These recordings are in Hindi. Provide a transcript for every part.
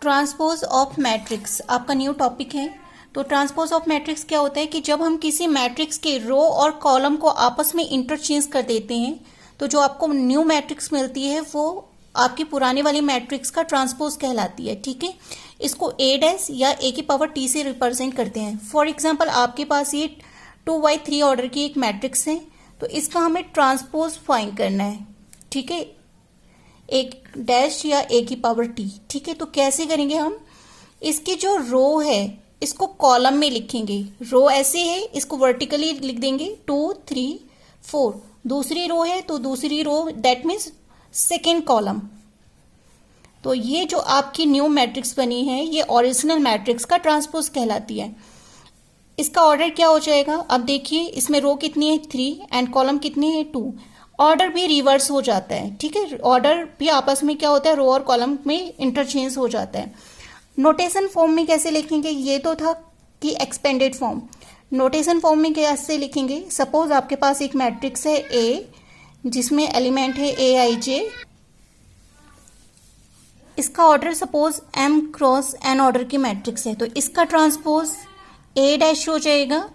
ट्रांसपोज ऑफ मैट्रिक्स आपका न्यू टॉपिक है। तो ट्रांसपोज ऑफ मैट्रिक्स क्या होता है कि जब हम किसी मैट्रिक्स के रो और कॉलम को आपस में इंटरचेंज कर देते हैं तो जो आपको न्यू मैट्रिक्स मिलती है वो आपकी पुरानी वाली मैट्रिक्स का ट्रांसपोज कहलाती है। ठीक है, इसको ए डैश या ए की पावर टी से रिप्रेजेंट करते हैं। फॉर एग्जांपल आपके पास ये 2×3 ऑर्डर की एक मैट्रिक्स है, तो इसका हमें ट्रांसपोज फाइंड करना है। ठीक है, एक डैश या ए की पावर टी। ठीक है, तो कैसे करेंगे हम? इसकी जो रो है इसको कॉलम में लिखेंगे। रो ऐसे है, इसको वर्टिकली लिख देंगे 2 3 4। दूसरी रो है तो दूसरी रो दैट मीन्स सेकेंड कॉलम। तो ये जो आपकी न्यू मैट्रिक्स बनी है ये ओरिजिनल मैट्रिक्स का ट्रांसपोज कहलाती है। इसका ऑर्डर क्या हो जाएगा? अब देखिए, इसमें रो कितनी है 3 एंड कॉलम कितनी है 2। ऑर्डर भी रिवर्स हो जाता है। ठीक है, ऑर्डर भी आपस में क्या होता है, रो और कॉलम में इंटरचेंज हो जाता है। नोटेशन फॉर्म में कैसे लिखेंगे? ये तो था कि एक्सपेंडेड फॉर्म। नोटेशन फॉर्म में कैसे लिखेंगे? सपोज आपके पास एक मैट्रिक्स है ए जिसमें एलिमेंट है ए आई जे। इसका order suppose m cross n order की मैट्रिक्स है, तो इसका ट्रांसपोज ए डैश हो जाएगा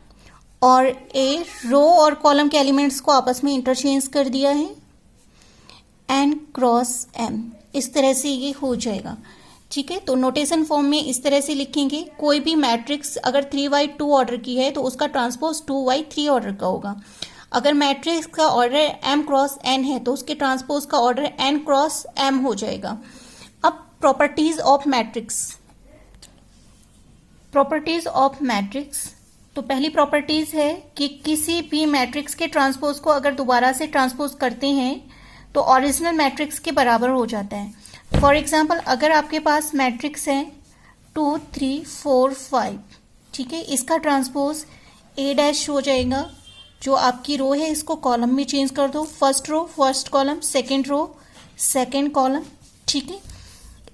और ए रो और कॉलम के एलिमेंट्स को आपस में इंटरचेंज कर दिया है n क्रॉस m। इस तरह से ये हो जाएगा। ठीक है, तो नोटेशन फॉर्म में इस तरह से लिखेंगे। कोई भी मैट्रिक्स अगर 3×2 ऑर्डर की है तो उसका ट्रांसपोज 2×3 ऑर्डर का होगा। अगर मैट्रिक्स का ऑर्डर m क्रॉस n है तो उसके ट्रांसपोज का ऑर्डर n क्रॉस m हो जाएगा। अब properties of matrix. Properties of matrix, तो पहली प्रॉपर्टीज है कि किसी भी मैट्रिक्स के ट्रांसपोज को अगर दोबारा से ट्रांसपोज करते हैं तो ओरिजिनल मैट्रिक्स के बराबर हो जाता है। फॉर एग्जाम्पल, अगर आपके पास मैट्रिक्स है 2 3 4 5, ठीक है, इसका ट्रांसपोज ए डैश हो जाएगा। जो आपकी रो है इसको कॉलम में चेंज कर दो। First row first column, second row second column. ठीक है,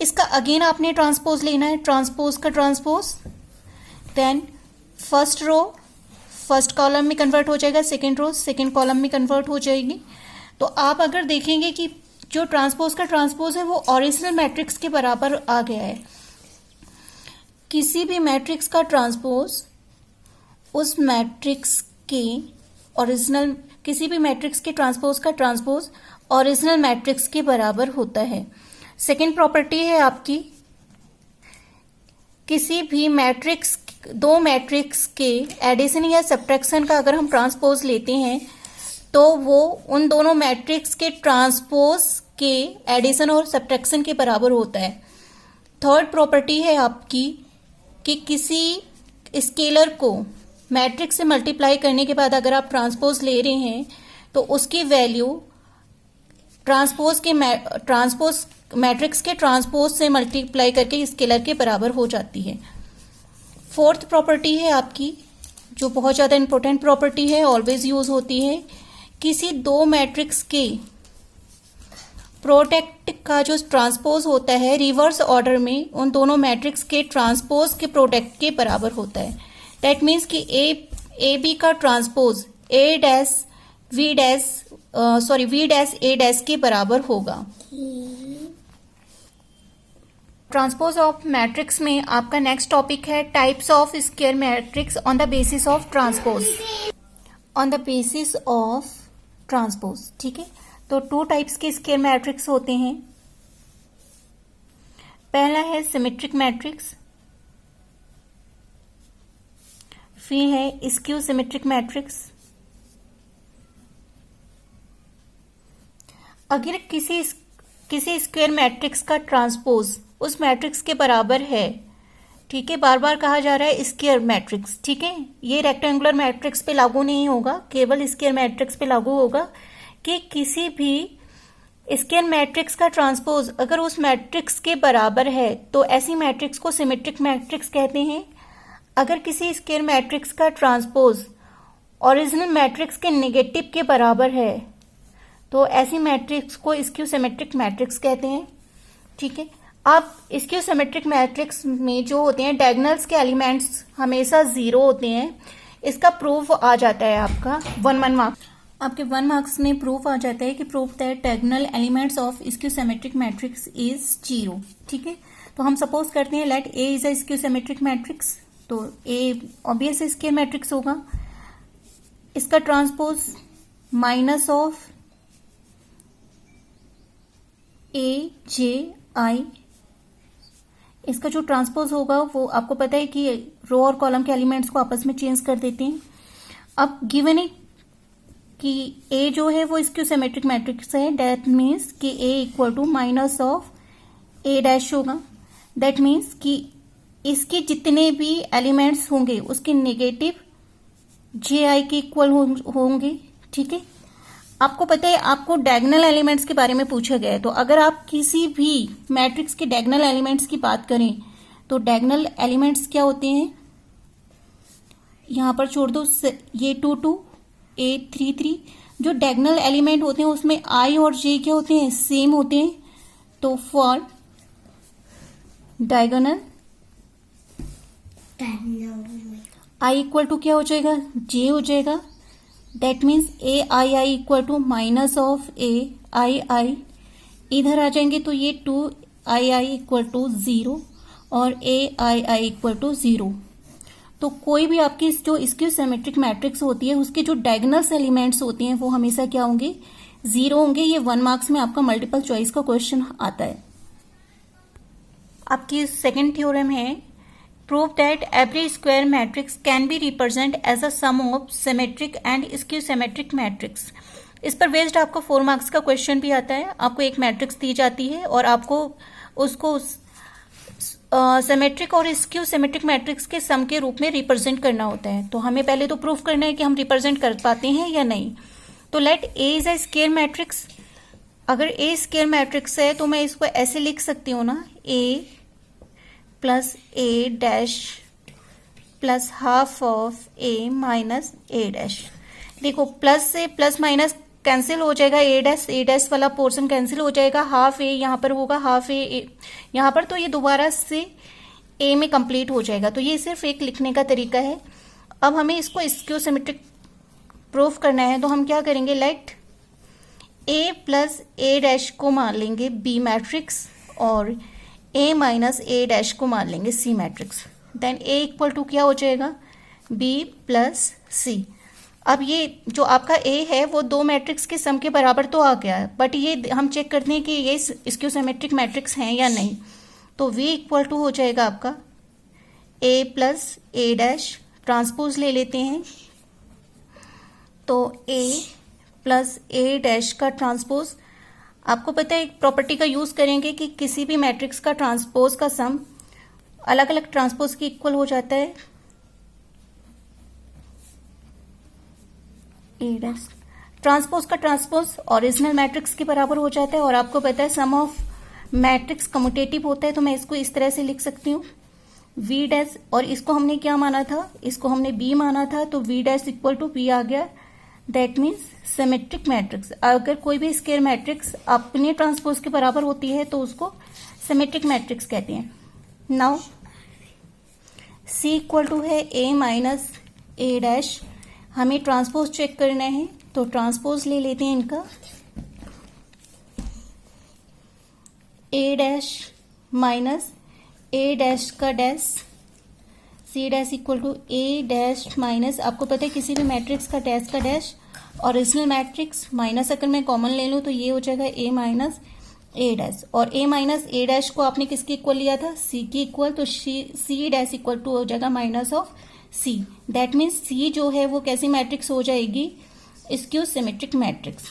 इसका अगेन आपने ट्रांसपोज लेना है, ट्रांसपोज का transpose. Then first row first column में कन्वर्ट हो जाएगा, सेकेंड रो सेकेंड कॉलम में कन्वर्ट हो जाएगी। तो आप अगर देखेंगे कि जो ट्रांसपोज का ट्रांसपोज है वो ओरिजिनल मैट्रिक्स के बराबर आ गया है। किसी भी मैट्रिक्स का ट्रांसपोज उस मैट्रिक्स के ओरिजिनल, किसी भी मैट्रिक्स के ट्रांसपोज का ट्रांसपोज ओरिजिनल मैट्रिक्स के बराबर होता है। सेकेंड प्रॉपर्टी है आपकी, किसी भी मैट्रिक्स, दो मैट्रिक्स के एडिशन या सब्ट्रैक्शन का अगर हम ट्रांसपोज लेते हैं तो वो उन दोनों मैट्रिक्स के ट्रांसपोज के एडिशन और सब्ट्रैक्शन के बराबर होता है। थर्ड प्रॉपर्टी है आपकी कि किसी स्केलर को मैट्रिक्स से मल्टीप्लाई करने के बाद अगर आप ट्रांसपोज ले रहे हैं तो उसकी वैल्यू ट्रांसपोज मैट्रिक्स के ट्रांसपोज से मल्टीप्लाई करके स्केलर के बराबर हो जाती है। फोर्थ प्रॉपर्टी है आपकी, जो बहुत ज़्यादा इंपॉर्टेंट प्रॉपर्टी है, ऑलवेज यूज होती है। किसी दो मैट्रिक्स के प्रोडक्ट का जो ट्रांसपोज होता है रिवर्स ऑर्डर में उन दोनों मैट्रिक्स के ट्रांसपोज के प्रोडक्ट के बराबर होता है। दैट मीन्स कि ए बी का transpose V dash A dash के बराबर होगा। ट्रांसपोज ऑफ मैट्रिक्स में आपका नेक्स्ट टॉपिक है types of square matrix on the basis of transpose. On the basis of transpose, ठीक है, तो 2 टाइप्स के स्क्वायर मैट्रिक्स होते हैं। पहला है सिमेट्रिक मैट्रिक्स, फिर है स्क्यू सिमेट्रिक मैट्रिक्स। अगर किसी स्क्वायर मैट्रिक्स का ट्रांसपोज उस मैट्रिक्स के बराबर है, ठीक है, बार बार कहा जा रहा है स्क्वायर मैट्रिक्स, ठीक है, ये रेक्टेंगुलर मैट्रिक्स पे लागू नहीं होगा, केवल स्क्वायर मैट्रिक्स पे लागू होगा कि किसी भी स्क्वायर मैट्रिक्स का ट्रांसपोज अगर उस मैट्रिक्स के बराबर है तो ऐसी मैट्रिक्स को सिमेट्रिक मैट्रिक्स कहते हैं। अगर किसी स्क्वायर मैट्रिक्स का ट्रांसपोज ओरिजिनल मैट्रिक्स के नेगेटिव के बराबर है तो ऐसी मैट्रिक्स को स्क्यू सिमेट्रिक मैट्रिक्स कहते हैं। ठीक है, अब स्क्यू सिमेट्रिक मैट्रिक्स में जो होते हैं डायगोनल्स के एलिमेंट्स हमेशा 0 होते हैं। इसका प्रूफ आ जाता है आपका 1 मार्क्स। आपके 1 मार्क्स में प्रूफ आ जाता है कि proof that diagonal elements of skew symmetric matrix is 0। ठीक है, तो हम सपोज करते हैं let A is a skew symmetric matrix. तो ए ऑब्वियस स्क्वायर मैट्रिक्स होगा, इसका transpose minus of A J I, इसका जो ट्रांसपोज होगा वो आपको पता है कि रो और कॉलम के एलिमेंट्स को आपस में चेंज कर देते हैं। अब गिवन है कि ए जो है वो स्क्यू सिमेट्रिक मैट्रिक्स है, दैट मीन्स कि A equal to minus of A dash होगा। दैट मीन्स कि इसके जितने भी एलिमेंट्स होंगे उसके नेगेटिव जे आई के इक्वल होंगे। ठीक है, आपको पता है आपको डायगोनल एलिमेंट्स के बारे में पूछा गया है, तो अगर आप किसी भी मैट्रिक्स के डायगोनल एलिमेंट्स की बात करें तो डायगोनल एलिमेंट्स क्या होते हैं, यहां पर छोड़ दो, ये 2 2 ए 3 3, जो डायगोनल एलिमेंट होते हैं उसमें आई और जे क्या होते हैं, सेम होते हैं। तो for diagonal I equal to क्या हो जाएगा, जे हो जाएगा। That means A I I equal to minus of A I I, इधर आ जाएंगे तो ये 2 आई आई इक्वल टू 0 और ए आई आई इक्वल टू 0। तो कोई भी आपकी जो स्क्यू सिमेट्रिक मैट्रिक्स होती है उसके जो डायगोनल्स एलिमेंट्स होते हैं वो हमेशा क्या होंगे, 0 होंगे। ये 1 मार्क्स में आपका मल्टीपल चॉइस का क्वेश्चन आता है। आपकी सेकेंड थ्योरम है, prove that every square matrix can be represent as a sum of symmetric and skew symmetric matrix. इस पर बेस्ड आपको 4 मार्क्स का क्वेश्चन भी आता है। आपको एक मैट्रिक्स दी जाती है और आपको उसको सिमेट्रिक और स्क्यू सिमेट्रिक मैट्रिक्स के सम के रूप में रिप्रेजेंट करना होता है। तो हमें पहले तो प्रूफ करना है कि हम रिप्रेजेंट कर पाते हैं या नहीं। तो let A is a square matrix. अगर ए स्क्वायर मैट्रिक्स है तो मैं इसको ऐसे लिख सकती हूँ ना, A plus A dash plus half of A minus A dash. देखो प्लस से प्लस माइनस कैंसिल हो जाएगा, ए डैश वाला पोर्शन कैंसिल हो जाएगा, हाफ ए यहाँ पर होगा, हाफ ए यहाँ पर, तो ये दोबारा से ए में कंप्लीट हो जाएगा। तो ये सिर्फ एक लिखने का तरीका है। अब हमें इसको स्क्यू सिमेट्रिक प्रूफ करना है, तो हम क्या करेंगे, late A plus A dash को मान लेंगे बी मैट्रिक्स और ए माइनस ए डैश को मान लेंगे C matrix. Then A equal to क्या हो जाएगा, बी प्लस सी। अब ये जो आपका ए है वो 2 मैट्रिक्स के सम के बराबर तो आ गया है, बट ये हम चेक करते हैं कि ये स्क्यू सिमेट्रिक मैट्रिक्स हैं या नहीं। तो वी इक्वल टू हो जाएगा आपका ए प्लस ए डैश, ट्रांसपोज ले लेते हैं। तो ए प्लस ए डैश का ट्रांसपोज, आपको पता है एक प्रॉपर्टी का यूज करेंगे कि किसी भी मैट्रिक्स का ट्रांसपोज का सम अलग अलग ट्रांसपोज के इक्वल हो जाता है। ए डैश ट्रांसपोज का ट्रांसपोज ओरिजिनल मैट्रिक्स के बराबर हो जाता है। और आपको पता है सम ऑफ मैट्रिक्स कम्यूटेटिव होता है, तो मैं इसको इस तरह से लिख सकती हूँ वी डैश, और इसको हमने क्या माना था, इसको हमने बी माना था, तो V dash equal to B आ गया। दैट मीन्स सिमेट्रिक मैट्रिक्स, अगर कोई भी स्क्वायर मैट्रिक्स अपने ट्रांसपोज के बराबर होती है तो उसको सिमेट्रिक मैट्रिक्स कहते हैं। नाउ सी इक्वल टू है ए माइनस ए डैश, हमें ट्रांसपोज चेक करना है, तो ट्रांसपोज ले लेते हैं इनका, A dash minus A dash का dash, C dash equal to A dash minus, आपको पता है किसी भी मैट्रिक्स का डैश का डैश, ओरिजिनल मैट्रिक्स माइनस अगर मैं कॉमन ले लूँ तो ये हो जाएगा ए माइनस ए डैश। और ए माइनस ए डैश को आपने किसके इक्वल लिया था, सी के इक्वल, तो सी डैश इक्वल टू हो जाएगा minus of C. That means C जो है वो कैसी मैट्रिक्स हो जाएगी, स्क्यू सिमेट्रिक मैट्रिक्स।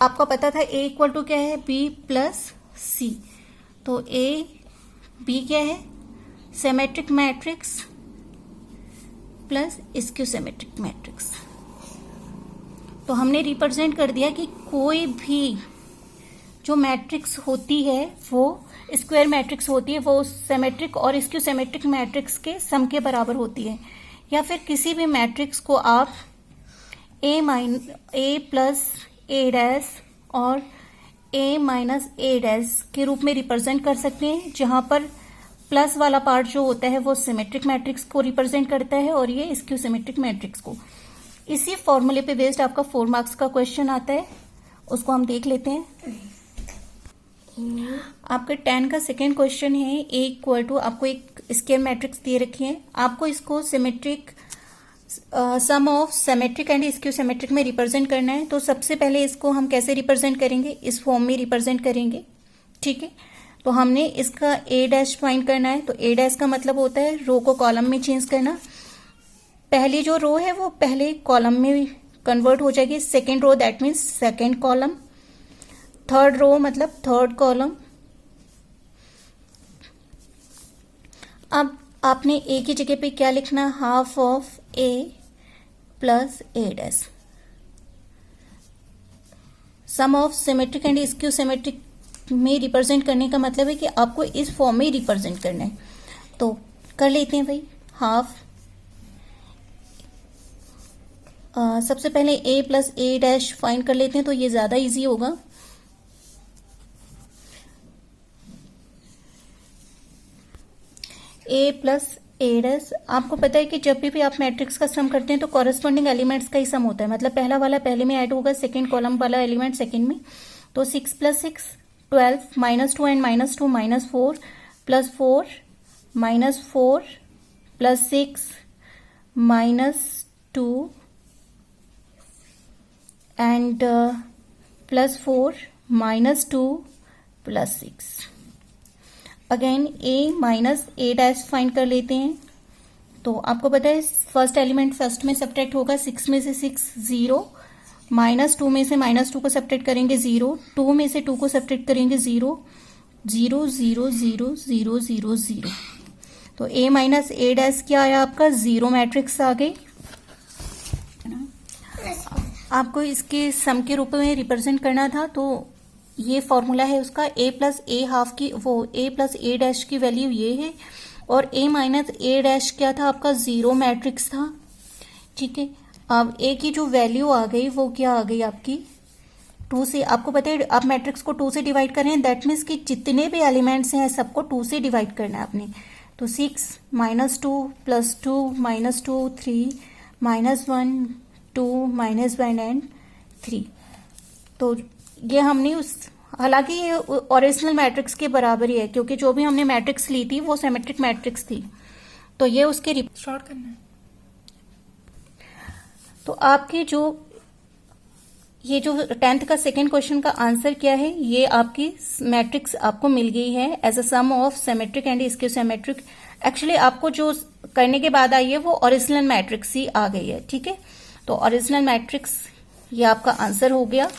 आपको पता था ए इक्वल टू क्या है, बी प्लस सी, तो ए बी क्या है, symmetric matrix plus skew symmetric matrix. तो हमने रिप्रेजेंट कर दिया कि कोई भी जो मैट्रिक्स होती है वो स्क्वायर मैट्रिक्स होती है, वो सिमेट्रिक और स्क्यू सिमेट्रिक मैट्रिक्स के सम के बराबर होती है। या फिर किसी भी मैट्रिक्स को आप ए प्लस ए डैश और ए माइनस ए डैश के रूप में रिप्रेजेंट कर सकते हैं, जहां पर प्लस वाला पार्ट जो होता है वो सिमेट्रिक मैट्रिक्स को रिप्रेजेंट करता है और ये स्क्यू सिमेट्रिक मैट्रिक्स को। इसी फॉर्मूले पे बेस्ड आपका 4 मार्क्स का क्वेश्चन आता है, उसको हम देख लेते हैं। आपका 10 का सेकेंड क्वेश्चन है। ए इक्वल टू, आपको एक स्क्वायर मैट्रिक्स दे रखी है, आपको इसको symmetric sum of symmetric and skew symmetric में रिप्रेजेंट करना है। तो सबसे पहले इसको हम कैसे रिप्रेजेंट करेंगे, इस फॉर्म में रिप्रेजेंट करेंगे। ठीक है, तो हमने इसका ए डैश फाइंड करना है। तो ए डैश का मतलब होता है रो को कॉलम में चेंज करना। पहली जो रो है वो पहले कॉलम में कन्वर्ट हो जाएगी, second row that means second column, third row मतलब थर्ड कॉलम। अब आपने ए की जगह पे क्या लिखना, half of A plus A dash. Sum of symmetric and skew symmetric में रिप्रेजेंट करने का मतलब है कि आपको इस फॉर्म में रिप्रेजेंट करना है। तो कर लेते हैं भाई, हाफ सबसे पहले a plus A dash find कर लेते हैं, तो ये ज्यादा इजी होगा। a प्लस ए डैश, आपको पता है कि जब भी आप मैट्रिक्स का सम करते हैं तो कॉरेस्पॉन्डिंग एलिमेंट्स का ही सम होता है, मतलब पहला वाला पहले में ऐड होगा, सेकेंड कॉलम वाला एलिमेंट सेकेंड में। तो 6 plus 6 12, -2 and -2 -4 plus 4 -4 plus 6 -2 and plus 4 -2 plus 6। Again a minus A dash find कर लेते हैं। तो आपको पता है फर्स्ट एलिमेंट फर्स्ट में सब्ट्रैक्ट होगा, 6 में से 6 0, -2 में से -2 को सब्ट्रैक्ट करेंगे 0, 2 में से 2 को सब्ट्रैक्ट करेंगे 0, 0 0 0 0 0 0। तो a माइनस ए डैश क्या आया आपका, 0 मैट्रिक्स आ गई। आपको इसके सम के रूप में रिप्रेजेंट करना था, तो ये फॉर्मूला है उसका, a प्लस ए हाफ की, वो a प्लस ए डैश की वैल्यू ये है, और a माइनस ए डैश क्या था आपका, 0 मैट्रिक्स था। ठीक है, अब a की जो वैल्यू आ गई वो क्या आ गई आपकी, 2 से। आपको पता है आप मैट्रिक्स को 2 से डिवाइड कर रहे हैं, दैट मीन्स कि जितने भी एलिमेंट्स हैं सबको 2 से डिवाइड करना है आपने। तो 6 -2 प्लस 2 -2 3 -1 2 -1 एंड 3। तो ये हमने उस, हालांकि ये ओरिजिनल मैट्रिक्स के बराबर ही है, क्योंकि जो भी हमने मैट्रिक्स ली थी वो सिमेट्रिक मैट्रिक्स थी, तो ये उसके शॉर्ट करना है। तो आपके जो ये जो 10th का सेकेंड क्वेश्चन का आंसर क्या है, ये आपकी मैट्रिक्स आपको मिल गई है as a sum of symmetric and skew symmetric. Actually आपको जो करने के बाद आई है वो ओरिजिनल मैट्रिक्स ही आ गई है। ठीक है, तो ओरिजिनल मैट्रिक्स ये आपका आंसर हो गया।